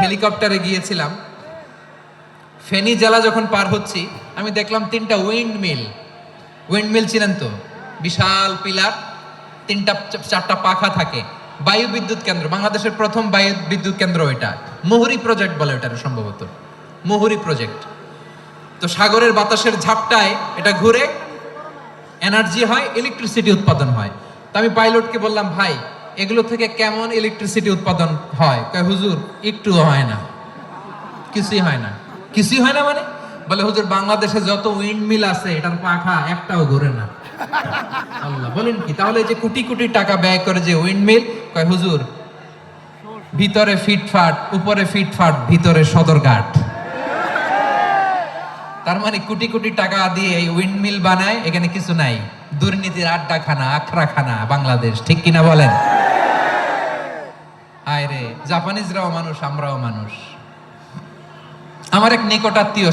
হেলিকপ্টারে গিয়েছিলাম, ফেনী জেলা যখন পার হচ্ছি আমি দেখলাম 3টা উইন্ড মিল ছিলেন তো, বিশাল পিলার, 4টা পাখা থাকে, বায়ু বিদ্যুৎ কেন্দ্র, বাংলাদেশের প্রথম বায়ু বিদ্যুৎ কেন্দ্র এটা, মুহুরী প্রজেক্ট বলে এটা সম্ভবত, মুহুরী প্রজেক্ট। তো সাগরের বাতাসের ঝাপটায় এটা ঘুরে এনার্জি হয়, ইলেকট্রিসিটি উৎপাদন হয়। তো আমি পাইলটকে বললাম, ভাই এগুলো থেকে কেমন ইলেকট্রিসিটি উৎপাদন হয়? কয় হুজুর একটু হয় না, কিছুই হয় না। কিছুই হয় না মানে? বলে হুজুর বাংলাদেশে যত উইন্ড মিল আছে এটার পাখা একটাও ঘুরে না। আল্লাহ, বলেন কি? তাহলে যে কোটি কোটি টাকা ব্যয় করে যে উইন্ড মিল, কয় হুজুর ভিতরে ফিটফাট, উপরে ফিটফাট, ভিতরে সদরঘাট। তার মানে কোটি কোটি টাকা দিয়ে এই উইন্ড মিল বানায়, এখানে কিছু নাই, দুর্নীতির আড্ডাখানা, আখড়াখানা বাংলাদেশ, ঠিক কিনা বলেন? আয় রে, জাপানিজরাও মানুষ, আমরাও মানুষ। আমার এক নিকটাত্মীয়